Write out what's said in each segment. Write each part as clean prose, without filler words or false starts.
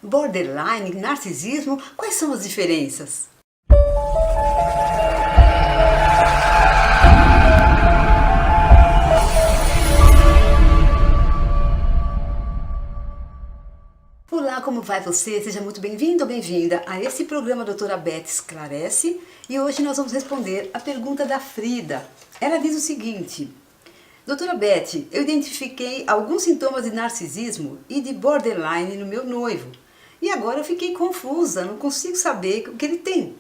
Borderline, narcisismo, quais são as diferenças? Olá, como vai você? Seja muito bem-vindo ou bem-vinda a esse programa Doutora Beth Esclarece, e hoje nós vamos responder a pergunta da Frida. Ela diz o seguinte: Doutora Beth, eu identifiquei alguns sintomas de narcisismo e de borderline no meu noivo, e agora eu fiquei confusa, não consigo saber o que ele tem.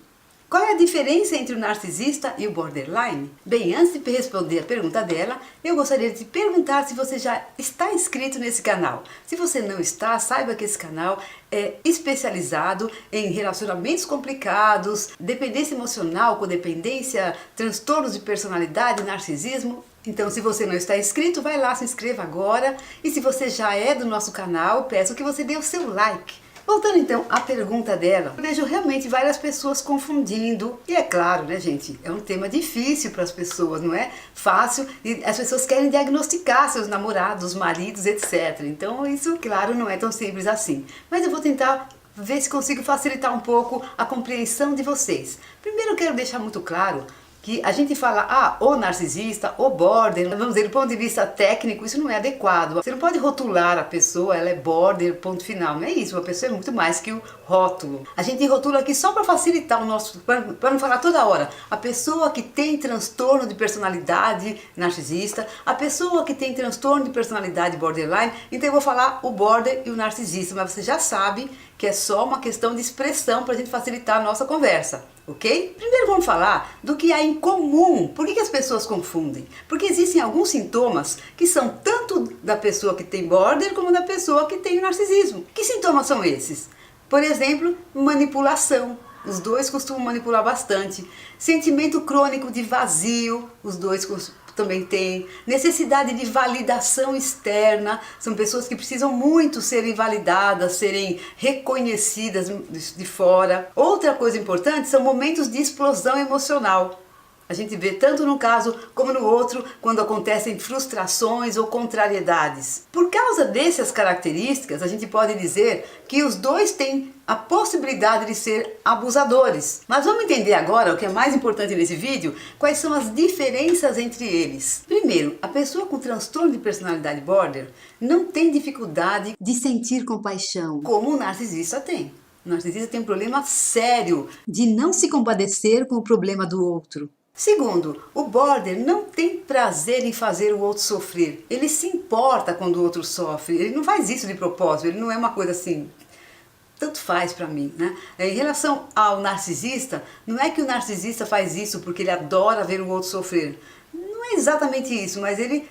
Qual é a diferença entre o narcisista e o borderline? Bem, antes de responder a pergunta dela, eu gostaria de te perguntar se você já está inscrito nesse canal. Se você não está, saiba que esse canal é especializado em relacionamentos complicados, dependência emocional, codependência, transtornos de personalidade, narcisismo. Então, se você não está inscrito, vai lá, se inscreva agora. E se você já é do nosso canal, peço que você dê o seu like. Voltando então à pergunta dela, eu vejo realmente várias pessoas confundindo, e é claro, né, gente, é um tema difícil para as pessoas, não é fácil, e as pessoas querem diagnosticar seus namorados, maridos, etc. Então isso, claro, não é tão simples assim. Mas eu vou tentar ver se consigo facilitar um pouco a compreensão de vocês. Primeiro eu quero deixar muito claro que a gente fala, o narcisista, o border, vamos dizer, do ponto de vista técnico, isso não é adequado. Você não pode rotular a pessoa, ela é border, ponto final. Não é isso, uma pessoa é muito mais que o rótulo. A gente rotula aqui só para facilitar o nosso, para não falar toda hora, a pessoa que tem transtorno de personalidade narcisista, a pessoa que tem transtorno de personalidade borderline, então eu vou falar o border e o narcisista, mas você já sabe que é só uma questão de expressão para a gente facilitar a nossa conversa, ok? Primeiro vamos falar do que há em comum. Por que as pessoas confundem? Porque existem alguns sintomas que são tanto da pessoa que tem border como da pessoa que tem narcisismo. Que sintomas são esses? Por exemplo, manipulação. Os dois costumam manipular bastante. Sentimento crônico de vazio, os dois também têm. Necessidade de validação externa, são pessoas que precisam muito serem validadas, serem reconhecidas de fora. Outra coisa importante são momentos de explosão emocional. A gente vê tanto num caso como no outro quando acontecem frustrações ou contrariedades. Por causa dessas características, a gente pode dizer que os dois têm a possibilidade de ser abusadores. Mas vamos entender agora o que é mais importante nesse vídeo, quais são as diferenças entre eles. Primeiro, a pessoa com transtorno de personalidade border não tem dificuldade de sentir compaixão, como o narcisista tem. O narcisista tem um problema sério de não se compadecer com o problema do outro. Segundo, o border não tem prazer em fazer o outro sofrer. Ele se importa quando o outro sofre. Ele não faz isso de propósito, ele não é uma coisa assim, tanto faz pra mim, né? Em relação ao narcisista, não é que o narcisista faz isso porque ele adora ver o outro sofrer. Não é exatamente isso, mas ele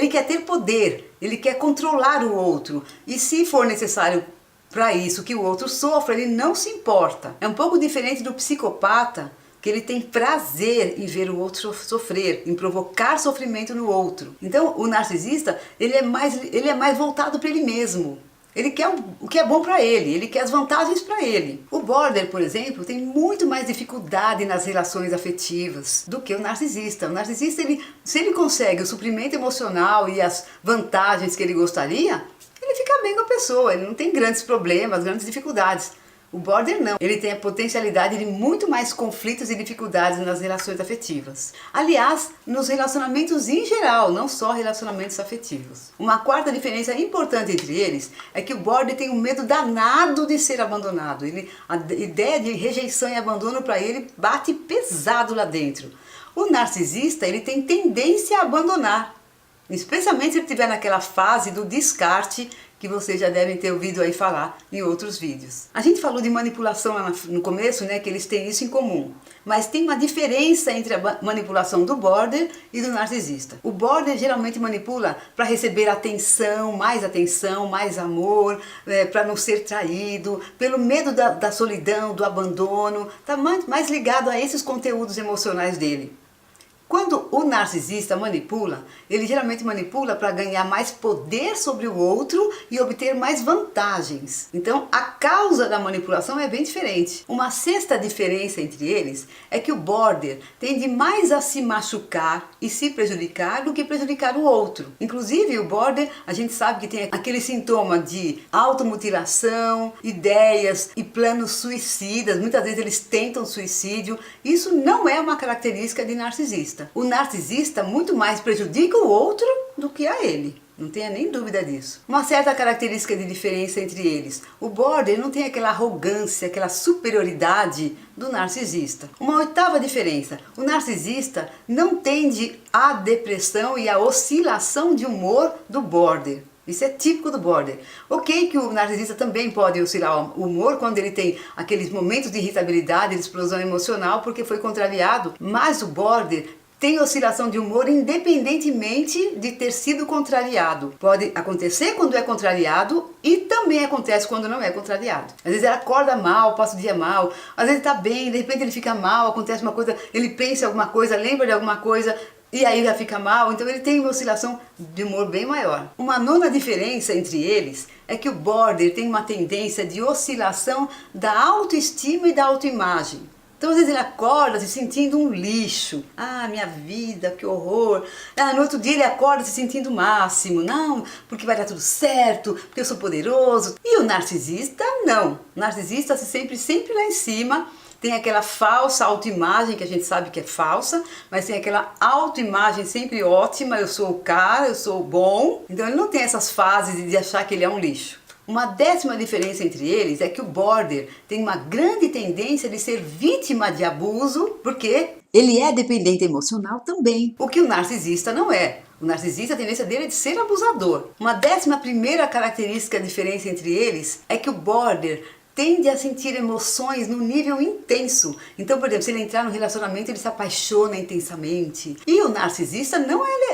quer ter poder, ele quer controlar o outro. E se for necessário para isso que o outro sofra, ele não se importa. É um pouco diferente do psicopata, que ele tem prazer em ver o outro sofrer, em provocar sofrimento no outro. Então, o narcisista, ele é mais voltado para ele mesmo. Ele quer o que é bom para ele quer as vantagens para ele. O border, por exemplo, tem muito mais dificuldade nas relações afetivas do que o narcisista. O narcisista, se ele consegue o suprimento emocional e as vantagens que ele gostaria, ele fica bem com a pessoa, ele não tem grandes problemas, grandes dificuldades. O border não, ele tem a potencialidade de muito mais conflitos e dificuldades nas relações afetivas. Aliás, nos relacionamentos em geral, não só relacionamentos afetivos. Uma quarta diferença importante entre eles é que o border tem um medo danado de ser abandonado. A ideia de rejeição e abandono para ele bate pesado lá dentro. O narcisista, ele tem tendência a abandonar, especialmente se ele estiver naquela fase do descarte que vocês já devem ter ouvido aí falar em outros vídeos. A gente falou de manipulação lá no começo, né, que eles têm isso em comum. Mas tem uma diferença entre a manipulação do border e do narcisista. O border geralmente manipula para receber atenção, mais amor, para não ser traído, pelo medo da solidão, do abandono. Está mais ligado a esses conteúdos emocionais dele. Quando o narcisista manipula, ele geralmente manipula para ganhar mais poder sobre o outro e obter mais vantagens. Então, a causa da manipulação é bem diferente. Uma sexta diferença entre eles é que o border tende mais a se machucar e se prejudicar do que prejudicar o outro. Inclusive, o border, a gente sabe que tem aquele sintoma de automutilação, ideias e planos suicidas. Muitas vezes eles tentam suicídio. Isso não é uma característica de narcisista. O narcisista muito mais prejudica o outro do que a ele. Não tenha nem dúvida disso. Uma certa característica de diferença entre eles. O border não tem aquela arrogância, aquela superioridade do narcisista. Uma oitava diferença. O narcisista não tende à depressão e à oscilação de humor do border. Isso é típico do border. Ok que o narcisista também pode oscilar o humor quando ele tem aqueles momentos de irritabilidade, de explosão emocional, porque foi contrariado, mas o border tem oscilação de humor independentemente de ter sido contrariado. Pode acontecer quando é contrariado e também acontece quando não é contrariado. Às vezes ele acorda mal, passa o dia mal, às vezes ele está bem, de repente ele fica mal, acontece uma coisa, ele pensa em alguma coisa, lembra de alguma coisa, e aí já fica mal, então ele tem uma oscilação de humor bem maior. Uma nona diferença entre eles é que o border tem uma tendência de oscilação da autoestima e da autoimagem. Então às vezes ele acorda se sentindo um lixo. Ah, minha vida, que horror. Ah, no outro dia ele acorda se sentindo o máximo. Não, porque vai dar tudo certo, porque eu sou poderoso. E o narcisista, não. O narcisista sempre lá em cima. Tem aquela falsa autoimagem que a gente sabe que é falsa, mas tem aquela autoimagem sempre ótima, eu sou o cara, eu sou o bom. Então ele não tem essas fases de achar que ele é um lixo. Uma décima diferença entre eles é que o border tem uma grande tendência de ser vítima de abuso, porque ele é dependente emocional também, o que o narcisista não é. O narcisista, a tendência dele é de ser abusador. Uma 11ª característica, diferença entre eles, é que o border tende a sentir emoções no nível intenso. Então, por exemplo, se ele entrar no relacionamento, ele se apaixona intensamente. E o narcisista,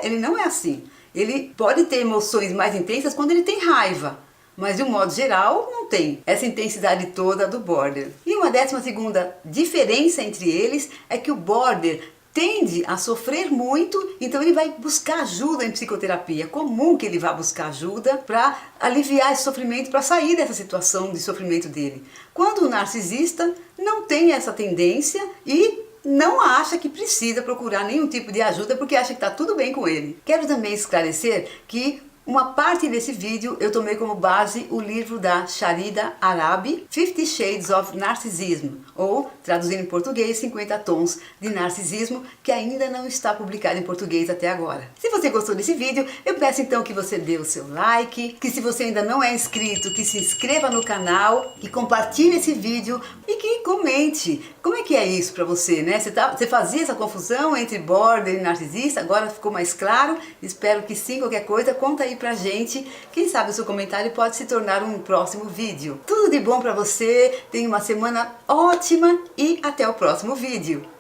ele não é assim. Ele pode ter emoções mais intensas quando ele tem raiva. Mas de um modo geral não tem essa intensidade toda do border. E uma 12ª diferença entre eles é que o border tende a sofrer muito, então ele vai buscar ajuda em psicoterapia. É comum que ele vá buscar ajuda para aliviar esse sofrimento, para sair dessa situação de sofrimento dele. Quando o narcisista não tem essa tendência e não acha que precisa procurar nenhum tipo de ajuda porque acha que está tudo bem com ele. Quero também esclarecer que uma parte desse vídeo eu tomei como base o livro da Sharida Arabi, 50 Shades of Narcissism, ou, traduzindo em português, 50 Tons de Narcisismo, que ainda não está publicado em português até agora. Se você gostou desse vídeo, eu peço então que você dê o seu like, que se você ainda não é inscrito, que se inscreva no canal, que compartilhe esse vídeo e que comente. Como é que é isso para você, né? Você fazia essa confusão entre border e narcisista, agora ficou mais claro? Espero que sim, qualquer coisa, conta aí pra gente. Quem sabe o seu comentário pode se tornar um próximo vídeo. Tudo de bom pra você, tenha uma semana ótima e até o próximo vídeo.